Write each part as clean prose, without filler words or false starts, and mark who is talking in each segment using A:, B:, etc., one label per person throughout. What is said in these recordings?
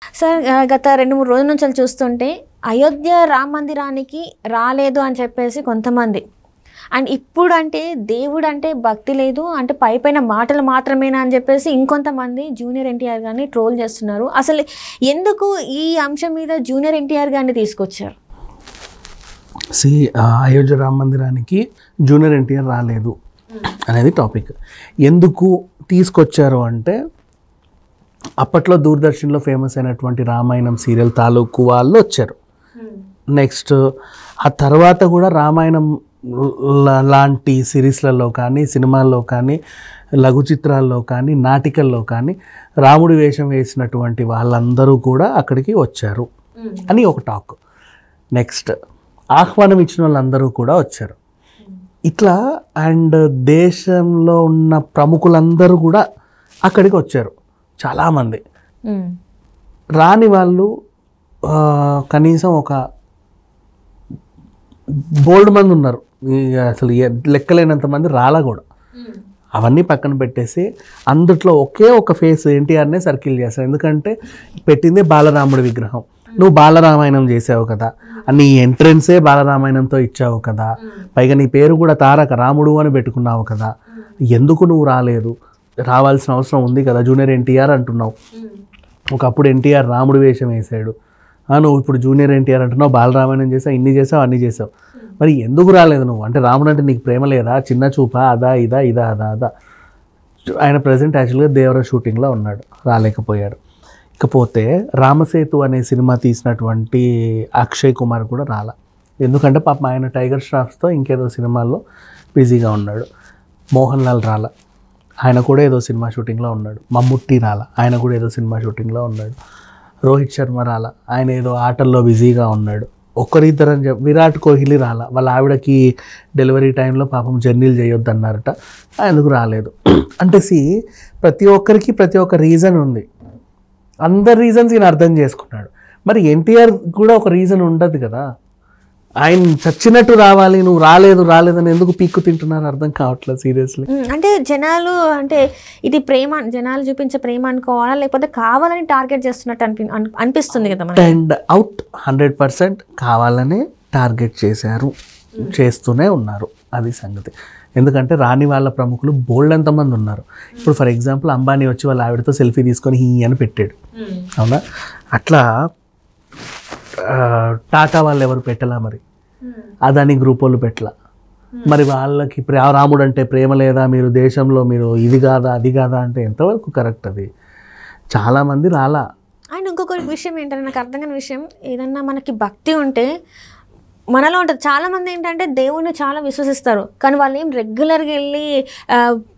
A: Sir గత 2-3 రోజుల నుంచి చూస్తుంటే అయోధ్య రామ మందిరానికి రాలేదు అని చెప్పేసి కొంతమంది, అండ్ ఇప్పుడు అంటే దేవుడు అంటే భక్తి లేదు అంటే పైపైన మాటలు మాత్రమేనా అని చెప్పేసి ఇంకొంతమంది జూనియర్ ఎన్టీఆర్ గారిని ట్రోల్ చేస్తున్నారు. అసలు ఎందుకు ఈ అంశం మీద జూనియర్ ఎన్టీఆర్ గారిని తీసుకొచ్చారు?
B: అయోధ్య రామ మందిరానికి జూనియర్ ఎన్టీఆర్ రాలేదు అనేది టాపిక్. ఎందుకు తీసుకొచ్చారు అంటే, అప్పట్లో దూరదర్శన్లో ఫేమస్ అయినటువంటి రామాయణం సీరియల్ తాలూకు వాళ్ళు వచ్చారు. నెక్స్ట్ ఆ తర్వాత కూడా రామాయణం లాంటి సిరీస్లలో కానీ, సినిమాల్లో కానీ, లఘు చిత్రాల్లో కానీ, నాటికల్లో కానీ రాముడి వేషం వేసినటువంటి వాళ్ళందరూ కూడా అక్కడికి వచ్చారు అని ఒక టాక్. నెక్స్ట్ ఆహ్వానం ఇచ్చిన వాళ్ళందరూ కూడా వచ్చారు. ఇట్లా అండ్ దేశంలో ఉన్న ప్రముఖులందరూ కూడా అక్కడికి వచ్చారు చాలామంది. రాని వాళ్ళు కనీసం ఒక బోల్డ్ మంది ఉన్నారు, అసలు లెక్కలేనంత మంది రాలా కూడా. అవన్నీ పక్కన పెట్టేసి అందుట్లో ఒకే ఒక ఫేస్ ఎన్టీఆర్నే సర్కిల్ చేస్తారు. ఎందుకంటే పెట్టిందే బాలరాముడి విగ్రహం, నువ్వు బాలరామాయణం చేసావు కదా, నీ ఎంట్రెన్సే బాలరామాయణంతో ఇచ్చావు కదా, పైగా నీ పేరు కూడా తారక రాముడు అని పెట్టుకున్నావు కదా, ఎందుకు నువ్వు రాలేదు? రావాల్సిన అవసరం ఉంది కదా, జూనియర్ ఎన్టీఆర్ అంటున్నావు. ఒకప్పుడు ఎన్టీఆర్ రాముడు వేషం వేసాడు, నువ్వు ఇప్పుడు జూనియర్ ఎన్టీఆర్ అంటున్నావు, బాలరామాయణం చేసావు, ఇన్ని చేసావు అన్ని చేసావు, మరి ఎందుకు రాలేదు నువ్వు? అంటే రాముడు అంటే నీకు ప్రేమ లేదా, చిన్న చూపా, అదా ఇదా ఇదా అదా అదా. ఆయన ప్రజెంట్ యాక్చువల్గా దేవర షూటింగ్లో ఉన్నాడు, రాలేకపోయాడు. ఇకపోతే రామసేతు అనే సినిమా తీసినటువంటి అక్షయ్ కుమార్ కూడా రాలా, ఎందుకంటే పాపం ఆయన టైగర్ ష్రాఫ్స్తో ఇంకేదో సినిమాల్లో బిజీగా ఉన్నాడు. మోహన్ లాల్ రాలా, ఆయన కూడా ఏదో సినిమా షూటింగ్లో ఉన్నాడు. మమ్ముట్టి రాలా, ఆయన కూడా ఏదో సినిమా షూటింగ్లో ఉన్నాడు. రోహిత్ శర్మ రాలా, ఆయన ఏదో ఆటల్లో బిజీగా ఉన్నాడు. ఒక్కరిద్దరని చెప్పి విరాట్ కోహ్లీ రాలా, వాళ్ళ ఆవిడకి డెలివరీ టైంలో పాపం జర్నీలు చేయొద్దు అన్నారట, ఎందుకు రాలేదు. అంటే ప్రతి ఒక్కరికి ప్రతి ఒక్క రీజన్ ఉంది, అందరి రీజన్స్ ఈయన అర్థం చేసుకున్నాడు. మరి ఎన్టీఆర్ కూడా ఒక రీజన్ ఉండదు కదా, ఆయన చచ్చినట్టు రావాలి, నువ్వు రాలేదని ఎందుకు పీక్కు తింటున్నారు అర్థం కావట్లేదు సీరియస్లీ.
A: అంటే జనాలు అంటే ఇది ప్రేమ, జనాలు చూపించే ప్రేమ అనుకోవాలా లేకపోతే కావాలని టార్గెట్ చేస్తున్నట్టు అనిపిస్తుంది కదా మనకి.
B: అండ్ అవుట్ 100% కావాలనే టార్గెట్ చేశారు, చేస్తూనే ఉన్నారు, అది సంగతి. ఎందుకంటే రాని వాళ్ళ ప్రముఖులు బోల్డ్ ఎంతమంది ఉన్నారు. ఇప్పుడు ఫర్ ఎగ్జాంపుల్ అంబానీ వచ్చి వాళ్ళ ఆవిడతో సెల్ఫీ తీసుకొని హీ అని పెట్టాడు, అవునా? అట్లా టాటా వాళ్ళు ఎవరు పెట్టలా, మరి అదాని గ్రూప్ వాళ్ళు పెట్టలా. మరి వాళ్ళకి రాముడు అంటే ప్రేమ లేదా, మీరు దేశంలో మీరు ఇది కాదా అది కాదా అంటే ఎంతవరకు కరెక్ట్? అది చాలామంది రాలా.
A: అండ్ ఇంకొక విషయం ఏంటంటే నాకు అర్థం కాని విషయం, ఏదన్నా మనకి భక్తి ఉంటే మనలో ఉంటుంది. చాలామంది ఏంటంటే దేవుణ్ణి చాలా విశ్వసిస్తారు, కానీ వాళ్ళు ఏం రెగ్యులర్గా వెళ్ళి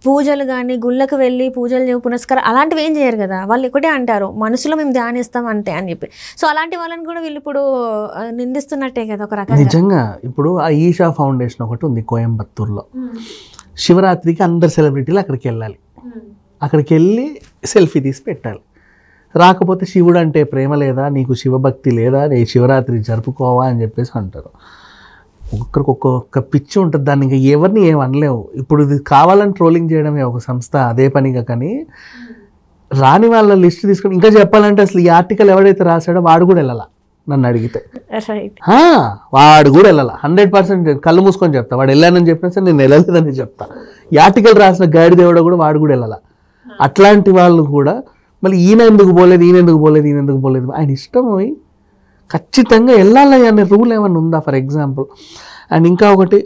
A: పూజలు కానీ గుళ్ళకు వెళ్ళి పూజలు పునస్కారం అలాంటివి ఏం చేయరు కదా. వాళ్ళు ఒకటే అంటారు, మనసులో మేము ధ్యానిస్తాం అంతే అని చెప్పి. సో అలాంటి వాళ్ళని కూడా వీళ్ళు ఇప్పుడు నిందిస్తున్నట్టే కదా ఒక రకంగా.
B: నిజంగా ఇప్పుడు ఆ ఈషా ఫౌండేషన్ ఒకటి ఉంది కోయంబత్తూర్లో, శివరాత్రికి అందరు సెలబ్రిటీలు అక్కడికి వెళ్ళాలి, అక్కడికి వెళ్ళి సెల్ఫీ తీసి పెట్టాలి. రాకపోతే శివుడు అంటే ప్రేమ లేదా, నీకు శివభక్తి లేదా, నీ శివరాత్రి జరుపుకోవా అని చెప్పేసి అంటారు. ఒక్కొక్కరికి ఒక్కొక్క పిచ్చి ఉంటుంది, దాన్ని ఇంకా ఎవరిని ఏమనలేవు. ఇప్పుడు ఇది కావాలని ట్రోలింగ్ చేయడమే ఒక సంస్థ అదే పనిగా. కానీ రాని వాళ్ళ లిస్ట్ తీసుకొని ఇంకా చెప్పాలంటే అసలు ఈ ఆర్టికల్ ఎవడైతే రాశాడో వాడు కూడా వెళ్ళాల, నన్ను అడిగితే వాడు కూడా వెళ్ళాల. 100% కళ్ళు మూసుకొని చెప్తా, వాడు వెళ్ళానని చెప్పినా సరే నేను వెళ్ళలేదని చెప్తా. ఈ ఆర్టికల్ రాసిన గైడ్ దేవుడు కూడా వాడు కూడా వెళ్ళాల. అట్లాంటి వాళ్ళు కూడా మళ్ళీ ఈయన ఎందుకు పోలేదు ఆయన ఇష్టం పోయి ఖచ్చితంగా వెళ్ళాలి అనే రూల్ ఏమైనా ఉందా ఫర్ ఎగ్జాంపుల్? అండ్ ఇంకా ఒకటి,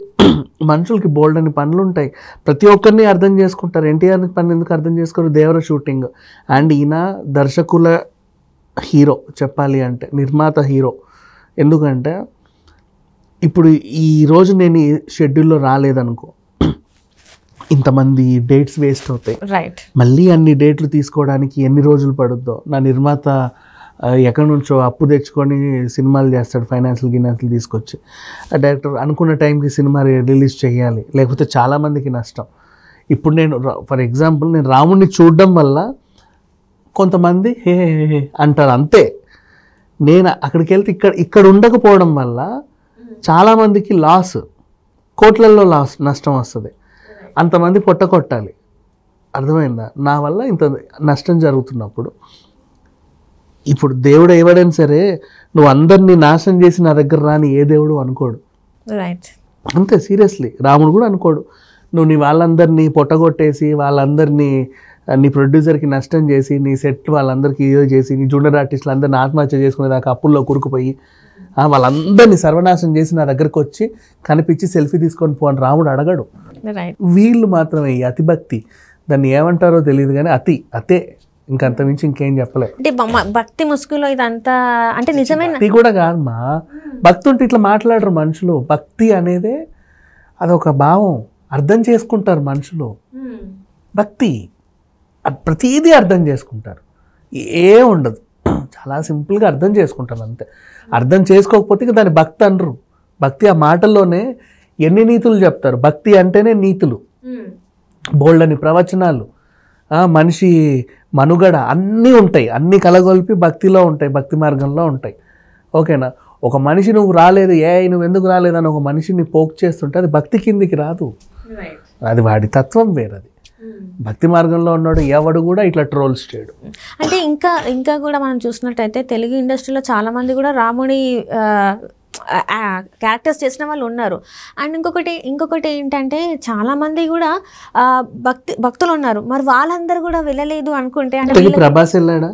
B: మనుషులకి బోల్డ్ అని పనులు ఉంటాయి, ప్రతి ఒక్కరిని అర్థం చేసుకుంటారు. ఎన్టీఆర్ని పని ఎందుకు అర్థం చేసుకోరు? దేవర షూటింగ్, అండ్ ఈయన దర్శకుల హీరో చెప్పాలి అంటే, నిర్మాత హీరో. ఎందుకంటే ఇప్పుడు ఈరోజు నేను ఈ షెడ్యూల్లో రాలేదనుకో, ఇంతమంది డేట్స్ వేస్ట్ అవుతాయి.
A: రైట్,
B: మళ్ళీ అన్ని డేట్లు తీసుకోవడానికి ఎన్ని రోజులు పడుద్దో. నా నిర్మాత ఎక్కడి నుంచో అప్పు తెచ్చుకొని సినిమాలు చేస్తాడు, ఫైనాన్షియల్ తీసుకొచ్చి. ఆ డైరెక్టర్ అనుకున్న టైంకి సినిమా రిలీజ్ చేయాలి, లేకపోతే చాలామందికి నష్టం. ఇప్పుడు నేను ఫర్ ఎగ్జాంపుల్ నేను రాముడిని చూడడం వల్ల కొంతమంది హే హే అంటారు అంతే. నేను అక్కడికి వెళ్తే ఇక్కడ ఉండకపోవడం వల్ల చాలామందికి లాస్, కోట్లల్లో నష్టం వస్తుంది. అంతమంది పొట్ట కొట్టాలి, అర్థమైందా? నా వల్ల ఇంత నష్టం జరుగుతున్నప్పుడు ఇప్పుడు దేవుడు ఎవడైనా సరే నువ్వు అందరినీ నాశనం చేసి నా దగ్గర రాని ఏ దేవుడు అనుకోడు.
A: రైట్.
B: అంతే, సీరియస్లీ రాముడు కూడా అనుకోడు. నువ్వు నీ వాళ్ళందరినీ పొట్టగొట్టేసి వాళ్ళందరినీ నీ ప్రొడ్యూసర్కి నష్టం చేసి నీ సెట్ వాళ్ళందరికీ ఏదో చేసి నీ జూనియర్ ఆర్టిస్టులు అందరినీ ఆత్మహత్య చేసుకునేదాకా అప్పుల్లో కూరుకుపోయి వాళ్ళందరినీ సర్వనాశనం చేసి నా దగ్గరకు వచ్చి కనిపించి సెల్ఫీ తీసుకొని పో అని రాముడు అడగడు. వీళ్ళు మాత్రమే ఈ అతి భక్తి, దాన్ని ఏమంటారో తెలియదు కానీ అతే ఇంకంత మించి ఇంకేం చెప్పలే.
A: అంటే భక్తి ముసుగులో ఇదంతా అంటే నిజమైన
B: భక్తి కూడా కాదమ్మా. భక్తి ఉంటే ఇట్లా మాట్లాడరు మనుషులు. భక్తి అనేదే అదొక భావం, అర్థం చేసుకుంటారు మనుషులు. భక్తి ప్రతిదీ అర్థం చేసుకుంటారు, ఏం ఉండదు, చాలా సింపుల్గా అర్థం చేసుకుంటారు అంతే. అర్థం చేసుకోకపోతే దాన్ని భక్తి అనరు. భక్తి ఆ మాటల్లోనే ఎన్ని నీతులు చెప్తారు. భక్తి అంటేనే నీతులు, బోల్డని ప్రవచనాలు, మనిషి మనుగడ అన్నీ ఉంటాయి, అన్నీ కలగొల్పి భక్తిలో ఉంటాయి, భక్తి మార్గంలో ఉంటాయి. ఓకేనా? ఒక మనిషి నువ్వు రాలేదు, నువ్వు ఎందుకు రాలేదని ఒక మనిషిని పోక్ చేస్తుంటే అది భక్తి కిందికి రాదు. అది వాడి తత్వం వేరది. భక్తి మార్గంలో ఉన్నాడు ఎవడు కూడా ఇట్లా ట్రోల్స్ చేయడు.
A: అంటే ఇంకా కూడా మనం చూసినట్టయితే తెలుగు ఇండస్ట్రీలో చాలామంది కూడా రాముడి క్యారెక్టర్స్ చేసిన వాళ్ళు ఉన్నారు. అండ్ ఇంకొకటి ఏంటంటే చాలామంది కూడా భక్తులు ఉన్నారు. మరి వాళ్ళందరూ కూడా వెళ్ళలేదు అనుకుంటే అంటే
B: ప్రభాస్ వెళ్ళాడా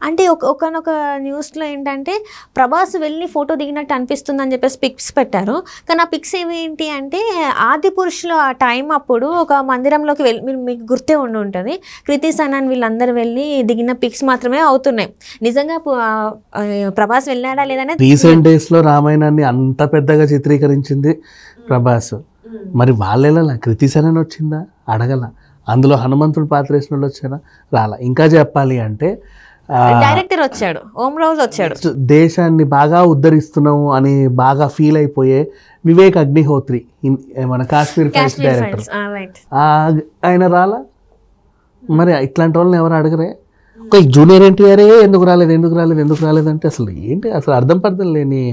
A: అంటే ఒకనొక న్యూస్లో ఏంటంటే ప్రభాస్ వెళ్ళి ఫోటో దిగినట్టు అనిపిస్తుంది అని చెప్పేసి పిక్స్ పెట్టారు. కానీ ఆ పిక్స్ ఏంటి అంటే ఆది పురుషులు ఆ టైం అప్పుడు ఒక మందిరంలోకి వెళ్ళి మీకు గుర్తే ఉండి ఉంటుంది, కృతి సనన్ వీళ్ళందరూ వెళ్ళి దిగిన పిక్స్ మాత్రమే అవుతున్నాయి. నిజంగా ప్రభాస్ వెళ్ళాడా లేదనే
B: రీసెంట్ డేస్లో రామాయణాన్ని అంత పెద్దగా చిత్రీకరించింది ప్రభాస్. మరి వాళ్ళెలా కృతి సనన్ వచ్చిందా అడగల, అందులో హనుమంతుడు పాత్ర వేసిన వాళ్ళు వచ్చారా రాలా. ఇంకా చెప్పాలి అంటే
A: డైరెక్టర్ వచ్చాడు, ఓం రావు వచ్చాడు.
B: దేశాన్ని బాగా ఉద్ధరిస్తున్నాము అని బాగా ఫీల్ అయిపోయే వివేక్ అగ్నిహోత్రి మన కాశ్మీర్ ఫైల్స్ డైరెక్టర్, ఆయన రాలా. మరి ఇట్లాంటి వాళ్ళని ఎవరు అడగరే. ఒక జూనియర్ ఎన్టీఆర్ ఎందుకు రాలేదు అంటే అసలు ఏంటి, అసలు అర్థం లేని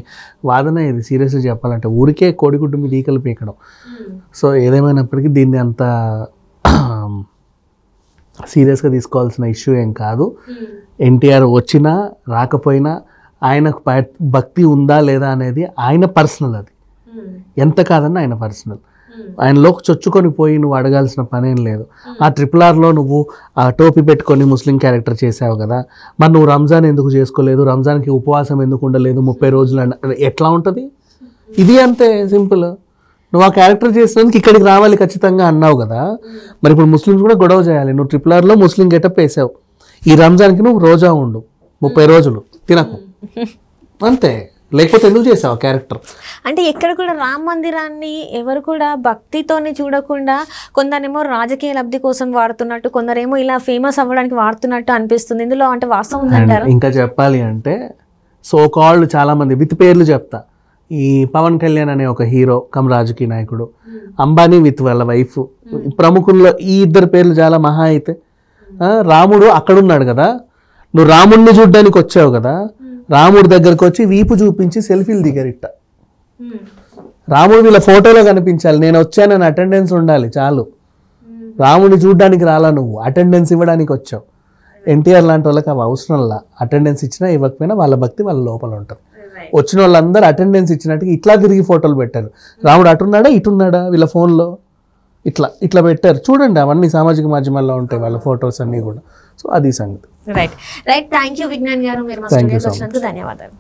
B: వాదన ఇది. సీరియస్గా చెప్పాలంటే ఊరికే కోడిగుడ్డు మీద ఈకలు పీకడం. సో ఏదేమైనప్పటికీ దీన్ని అంత సీరియస్గా తీసుకోవాల్సిన ఇష్యూ ఏం కాదు. ఎన్టీఆర్ వచ్చినా రాకపోయినా ఆయనకు భక్తి ఉందా లేదా అనేది ఆయన పర్సనల్, అది ఎంత కాదన్నా ఆయన పర్సనల్. ఆయనలో చొచ్చుకొని పోయి నువ్వు అడగాల్సిన పనేం లేదు. ఆ RRRలో నువ్వు ఆ టోపీ పెట్టుకొని ముస్లిం క్యారెక్టర్ చేసావు కదా, మరి నువ్వు రంజాన్ ఎందుకు చేసుకోలేదు, రంజాన్కి ఉపవాసం ఎందుకు ఉండలేదు 30 రోజులు ఎట్లా ఉంటుంది? ఇది అంతే సింపుల్. నువ్వు ఆ క్యారెక్టర్ చేసినందుకు ఇక్కడికి రావాలి ఖచ్చితంగా అన్నావు కదా. మరి ఇప్పుడు ముస్లిమ్స్ కూడా గొడవ చేయాలి. నువ్వు RRRలో ముస్లిం గెటప్ వేసావు, ఈ రంజాన్కి నువ్వు రోజా ఉండు 30 రోజులు తినకు అంతే, లేకపోతే ఎందుకు చేసావు క్యారెక్టర్?
A: అంటే ఎక్కడ కూడా రామ మందిరాన్ని ఎవరు కూడా భక్తితోనే చూడకుండా కొందరేమో రాజకీయ లబ్ధి కోసం వాడుతున్నట్టు, కొందరేమో ఇలా ఫేమస్ అవ్వడానికి వాడుతున్నట్టు అనిపిస్తుంది. ఇందులో అంటే వాస్తవం ఉందంటారా?
B: ఇంకా చెప్పాలి అంటే సో కాల్డ్ చాలామంది విత్ పేర్లు చెప్తా. ఈ పవన్ కళ్యాణ్ అనే ఒక హీరో కమ్ రాజకీయ నాయకుడు, అంబానీ విత్ వాళ్ళ వైఫ్, ప్రముఖుల్లో ఈ ఇద్దరు పేర్లు చాలా మహా అయితే. రాముడు అక్కడున్నాడు కదా, నువ్వు రాముడిని చూడ్డానికి వచ్చావు కదా, రాముడి దగ్గరకు వచ్చి వీపు చూపించి సెల్ఫీలు దిగారిట్ట. రాముడు వీళ్ళ ఫోటోలో కనిపించాలి, నేను వచ్చానని అటెండెన్స్ ఉండాలి చాలు. రాముడిని చూడ్డానికి రాలా, నువ్వు అటెండెన్స్ ఇవ్వడానికి వచ్చావు. ఎన్టీఆర్ లాంటి వాళ్ళకి అవి అవసరంలా, అటెండెన్స్ ఇచ్చినా ఇవ్వకపోయినా వాళ్ళ భక్తి వాళ్ళ లోపల ఉంటుంది. వచ్చిన వాళ్ళందరూ అటెండెన్స్ ఇచ్చినట్టుగా ఇట్లా తిరిగి ఫోటోలు పెట్టారు. రాముడు అటున్నాడా ఇటున్నాడా వీళ్ళ ఫోన్లో ఇట్లా పెట్టారు చూడండి. అవన్నీ సామాజిక మాధ్యమాల్లో ఉంటాయి వాళ్ళ ఫొటోస్ అన్నీ కూడా. సో అది సంగతి.
A: రైట్. థ్యాంక్ యూ విజ్ఞాన్ గారు, మీరు మా స్టూడియోకి వచ్చినందుకు ధన్యవాదాలు.